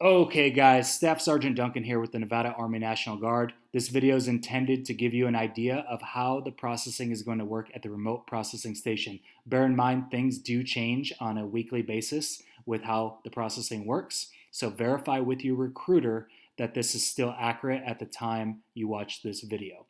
Okay guys, Staff Sergeant Duncan here with the Nevada Army National Guard. This video is intended to give you an idea of how the processing is going to work at the remote processing station. Bear in mind things do change on a weekly basis with how the processing works, so verify with your recruiter that this is still accurate at the time you watch this video.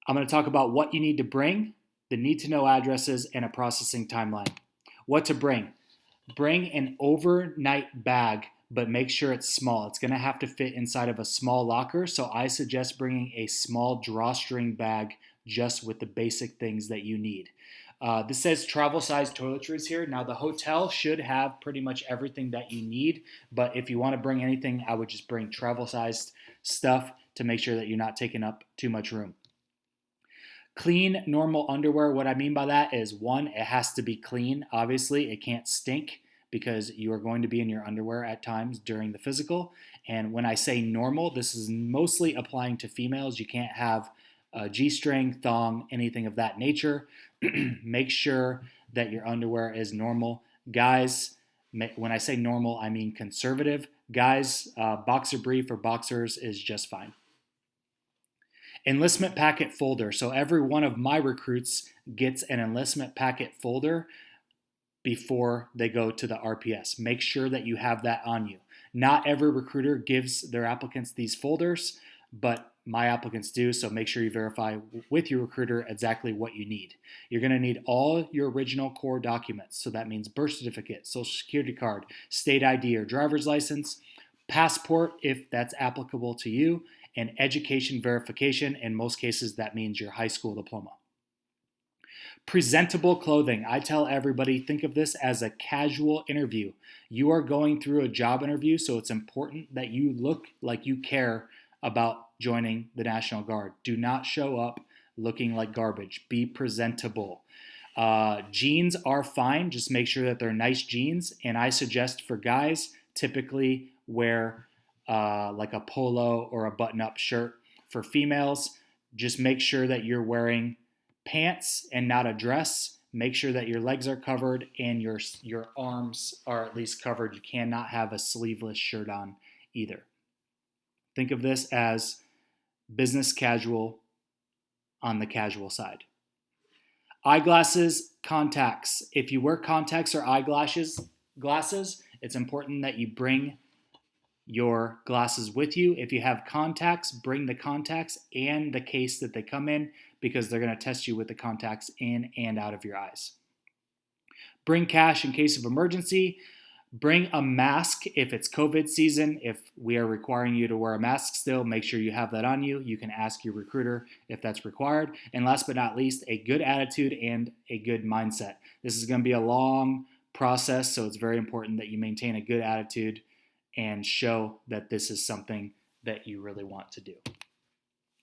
I'm going to talk about what you need to bring, the need to know addresses, and a processing timeline. What to bring. Bring an overnight bag, but make sure it's small. It's going to have to fit inside of a small locker, so I suggest bringing a small drawstring bag just with the basic things that you need. This says travel size toiletries here. Now the hotel should have pretty much everything that you need, but if you want to bring anything, I would just bring travel sized stuff to make sure that you're not taking up too much room. Clean, normal underwear. What I mean by that is, one, it has to be clean. Obviously, it can't stink because you are going to be in your underwear at times during the physical. And when I say normal, this is mostly applying to females. You can't have a G-string, thong, anything of that nature. Make sure that your underwear is normal. Guys, when I say normal, I mean conservative. Guys, boxer brief or boxers is just fine. Enlistment packet folder. So every one of my recruits gets an enlistment packet folder before they go to the RPS. Make sure that you have that on you. Not every recruiter gives their applicants these folders, but my applicants do, so make sure you verify with your recruiter exactly what you need. You're going to need all your original core documents. So that means birth certificate, social security card, state ID or driver's license, passport if that's applicable to you, and education verification. In most cases, that means your high school diploma. Presentable clothing. I tell everybody, think of this as a casual interview. You are going through a job interview, so it's important that you look like you care about joining the National Guard. Do not show up looking like garbage. Be presentable. Jeans are fine. Just make sure that they're nice jeans. And I suggest for guys, typically wear like a polo or a button-up shirt. For females, just make sure that you're wearing pants and not a dress. Make sure that your legs are covered and your arms are at least covered. You cannot have a sleeveless shirt on either. Think of this as business casual on the casual side. Eyeglasses, contacts. If you wear contacts or eyeglasses, it's important that you bring your glasses with you. If you have contacts, bring the contacts and the case that they come in, because they're going to test you with the contacts in and out of your eyes. Bring cash in case of emergency. Bring a mask if it's COVID season. If we are requiring you to wear a mask still, make sure you have that on you. You can ask your recruiter if that's required. And last but not least, a good attitude and a good mindset. This is going to be a long process, so it's very important that you maintain a good attitude and show that this is something that you really want to do.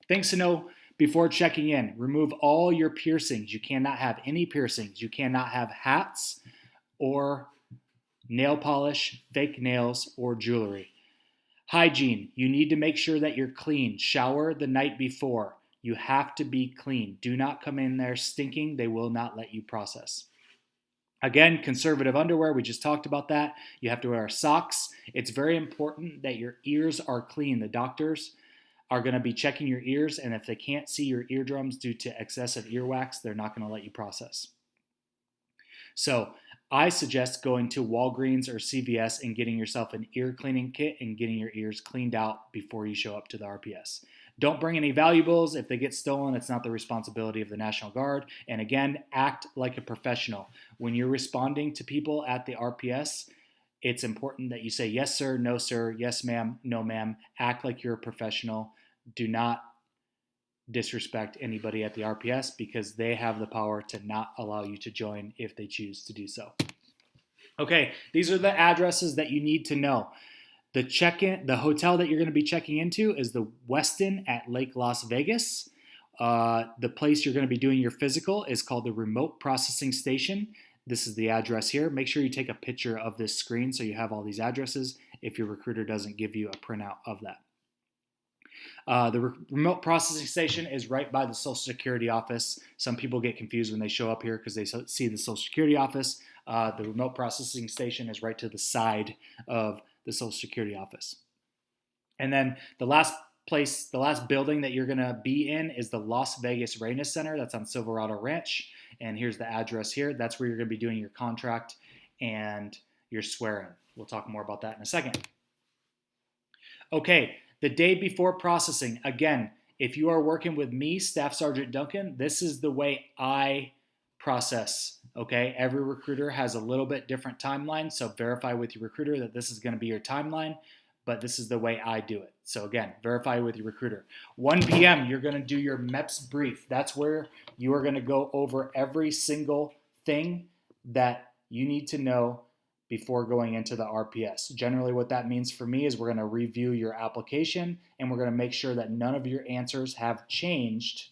Things to know before checking in. Remove all your piercings. You cannot have any piercings. You cannot have hats or nail polish, fake nails, or jewelry. Hygiene. You need to make sure that you're clean. Shower the night before. You have to be clean. Do not come in there stinking. They will not let you process. Again, conservative underwear, we just talked about that. You have to wear socks. It's very important that your ears are clean. The doctors are going to be checking your ears, and if they can't see your eardrums due to excessive earwax, they're not going to let you process. So I suggest going to Walgreens or CVS and getting yourself an ear cleaning kit and getting your ears cleaned out before you show up to the RPS. Don't bring any valuables. If they get stolen, it's not the responsibility of the National Guard. And again, act like a professional. When you're responding to people at the RPS, it's important that you say, yes, sir, no, sir, yes, ma'am, no, ma'am. Act like you're a professional. Do not disrespect anybody at the RPS, because they have the power to not allow you to join if they choose to do so. Okay, these are the addresses that you need to know. The hotel that you're going to be checking into is the Westin at Lake Las Vegas. The place you're going to be doing your physical is called the Remote Processing Station. This is the address here. Make sure you take a picture of this screen so you have all these addresses if your recruiter doesn't give you a printout of that. The remote processing station is right by the Social Security office. Some people get confused when they show up here because they see the Social Security office. The remote processing station is right to the side of the Social Security office. And then the last building that you're going to be in is the Las Vegas Readiness Center. That's on Silverado Ranch. And here's the address here. That's where you're going to be doing your contract and your swearing. We'll talk more about that in a second. Okay, the day before processing. Again, if you are working with me, Staff Sergeant Duncan, this is the way I process. Okay, every recruiter has a little bit different timeline, so verify with your recruiter that this is going to be your timeline, but this is the way I do it. So again, verify with your recruiter. 1 p.m., you're going to do your MEPS brief. That's where you are going to go over every single thing that you need to know before going into the RPS. Generally, what that means for me is we're going to review your application and we're going to make sure that none of your answers have changed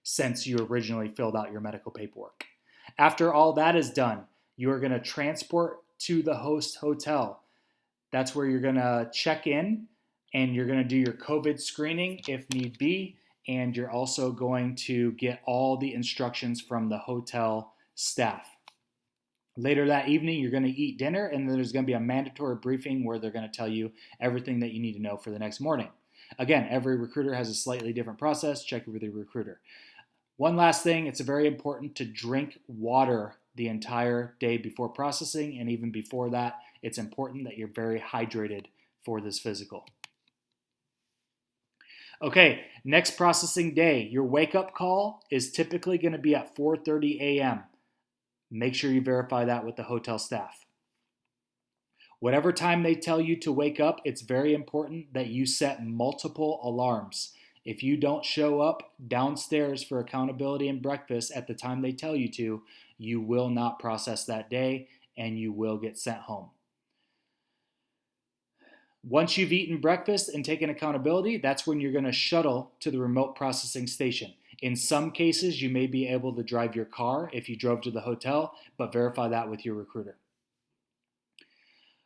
since you originally filled out your medical paperwork. After all that is done, you are going to transport to the host hotel. That's where you're going to check in and you're going to do your COVID screening if need be. And you're also going to get all the instructions from the hotel staff. Later that evening, you're going to eat dinner, and then there's going to be a mandatory briefing where they're going to tell you everything that you need to know for the next morning. Again, every recruiter has a slightly different process. Check with your recruiter. One last thing, it's very important to drink water the entire day before processing, and even before that, it's important that you're very hydrated for this physical. Okay, next processing day. Your wake-up call is typically going to be at 4:30 a.m. Make sure you verify that with the hotel staff. Whatever time they tell you to wake up, it's very important that you set multiple alarms. If you don't show up downstairs for accountability and breakfast at the time they tell you to, you will not process that day and you will get sent home. Once you've eaten breakfast and taken accountability, that's when you're going to shuttle to the remote processing station. In some cases, you may be able to drive your car if you drove to the hotel, but verify that with your recruiter.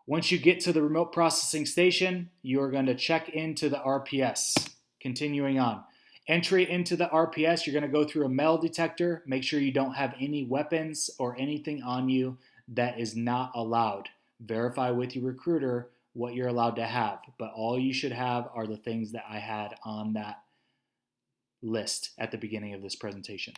Once you get to the remote processing station, you are going to check into the RPS. Continuing on. Entry into the RPS, you're going to go through a metal detector. Make sure you don't have any weapons or anything on you that is not allowed. Verify with your recruiter what you're allowed to have, but all you should have are the things that I had on that list at the beginning of this presentation.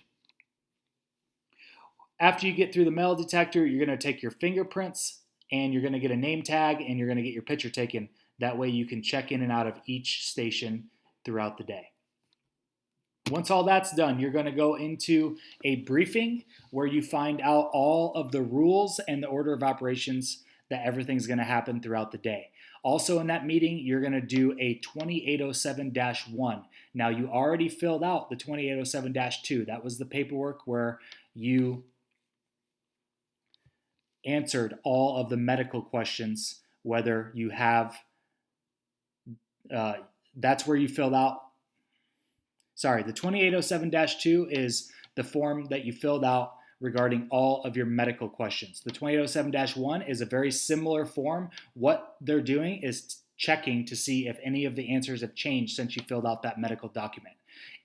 After you get through the metal detector, you're going to take your fingerprints and you're going to get a name tag and you're going to get your picture taken. That way you can check in and out of each station throughout the day. Once all that's done, you're going to go into a briefing where you find out all of the rules and the order of operations that everything's going to happen throughout the day. Also in that meeting, you're going to do a 2807-1. Now, you already filled out the 2807-2. That was the paperwork where you answered all of the medical questions, whether you have, that's where you filled out. Sorry, the 2807-2 is the form that you filled out regarding all of your medical questions. The 2807-1 is a very similar form. What they're doing is checking to see if any of the answers have changed since you filled out that medical document.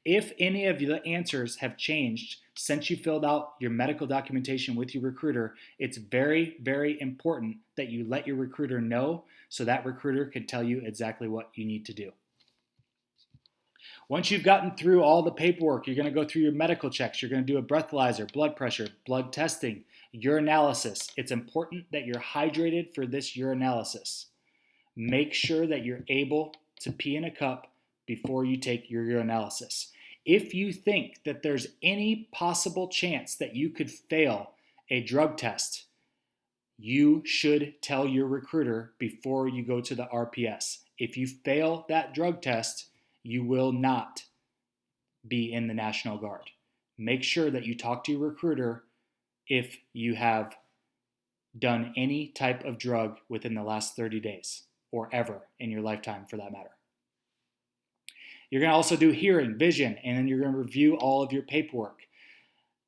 If any of the answers have changed since you filled out your medical documentation with your recruiter, it's very, very important that you let your recruiter know so that recruiter can tell you exactly what you need to do. Once you've gotten through all the paperwork, you're going to go through your medical checks. You're going to do a breathalyzer, blood pressure, blood testing, urinalysis. It's important that you're hydrated for this urinalysis. Make sure that you're able to pee in a cup before you take your urinalysis. If you think that there's any possible chance that you could fail a drug test, you should tell your recruiter before you go to the RPS. If you fail that drug test, you will not be in the National Guard. Make sure that you talk to your recruiter if you have done any type of drug within the last 30 days or ever in your lifetime for that matter. You're going to also do hearing, vision, and then you're going to review all of your paperwork.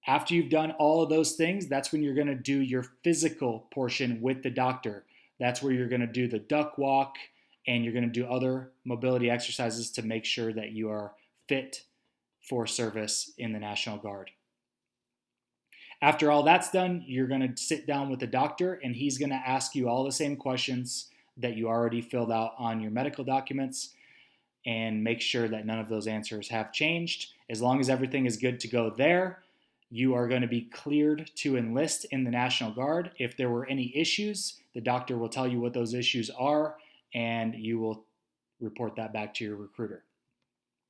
After you've done all of those things, that's when you're going to do your physical portion with the doctor. That's where you're going to do the duck walk and you're going to do other mobility exercises to make sure that you are fit for service in the National Guard. After all that's done, you're going to sit down with the doctor, and he's going to ask you all the same questions that you already filled out on your medical documents, and make sure that none of those answers have changed. As long as everything is good to go there, you are going to be cleared to enlist in the National Guard. If there were any issues, the doctor will tell you what those issues are, and you will report that back to your recruiter.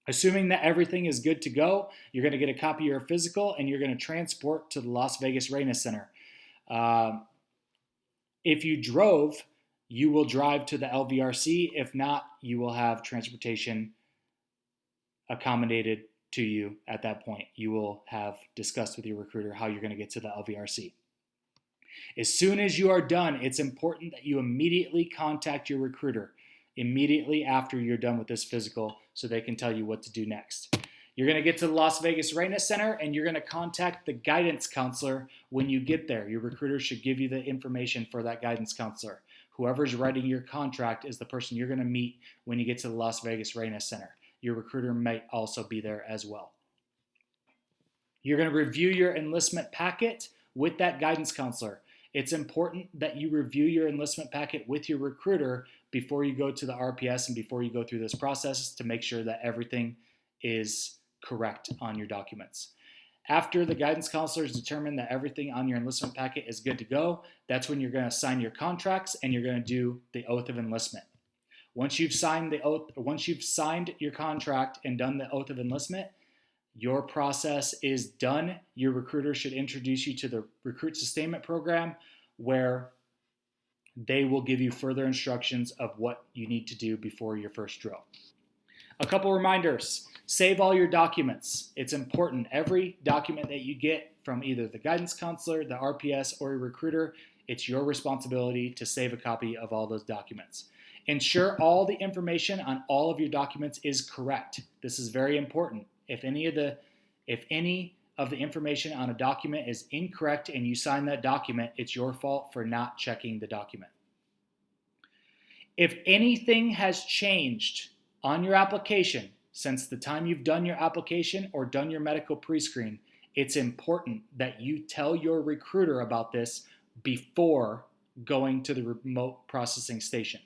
Assuming that everything is good to go, you're going to get a copy of your physical, and you're going to transport to the Las Vegas Readiness Center. If you drove, you will drive to the LVRC. If not, you will have transportation accommodated to you at that point. You will have discussed with your recruiter how you're going to get to the LVRC. As soon as you are done, it's important that you immediately contact your recruiter immediately after you're done with this physical so they can tell you what to do next. You're going to get to the Las Vegas Readiness Center, and you're going to contact the guidance counselor when you get there. Your recruiter should give you the information for that guidance counselor. Whoever's writing your contract is the person you're going to meet when you get to the Las Vegas Readiness Center. Your recruiter might also be there as well. You're going to review your enlistment packet with that guidance counselor. It's important that you review your enlistment packet with your recruiter before you go to the RPS and before you go through this process to make sure that everything is correct on your documents. After the guidance counselors determine that everything on your enlistment packet is good to go, that's when you're going to sign your contracts and you're going to do the oath of enlistment. Once you've signed the oath, once you've signed your contract and done the oath of enlistment, your process is done. Your recruiter should introduce you to the recruit sustainment program, where they will give you further instructions of what you need to do before your first drill. A couple reminders. Save all your documents. It's important. Every document that you get from either the guidance counselor, the RPS, or your recruiter, it's your responsibility to save a copy of all those documents. Ensure all the information on all of your documents is correct. This is very important. If any of the information on a document is incorrect and you sign that document, it's your fault for not checking the document. If anything has changed on your application since the time you've done your application or done your medical pre-screen, it's important that you tell your recruiter about this before going to the remote processing station.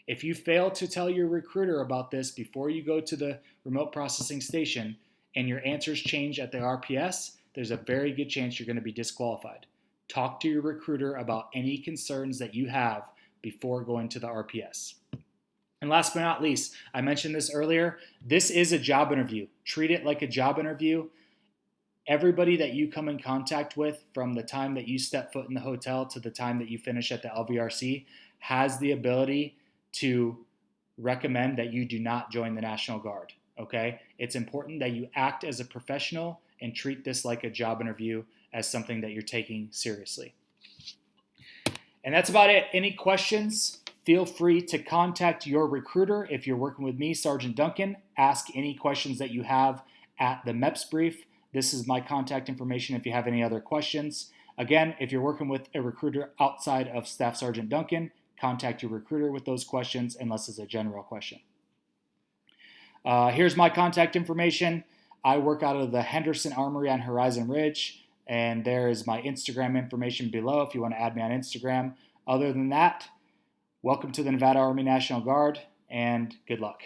If you fail to tell your recruiter about this before you go to the remote processing station and your answers change at the RPS, there's a very good chance you're going to be disqualified. Talk to your recruiter about any concerns that you have before going to the RPS. And last but not least, I mentioned this earlier, this is a job interview. Treat it like a job interview. Everybody that you come in contact with from the time that you step foot in the hotel to the time that you finish at the LVRC has the ability to recommend that you do not join the National Guard, okay? It's important that you act as a professional and treat this like a job interview, as something that you're taking seriously. And that's about it. Any questions? Feel free to contact your recruiter. If you're working with me, Sergeant Duncan, ask any questions that you have at the MEPS brief. This is my contact information if you have any other questions. Again, if you're working with a recruiter outside of Staff Sergeant Duncan, contact your recruiter with those questions unless it's a general question. Here's my contact information. I work out of the Henderson Armory on Horizon Ridge, and there is my Instagram information below if you want to add me on Instagram. Other than that, welcome to the Nevada Army National Guard, and good luck.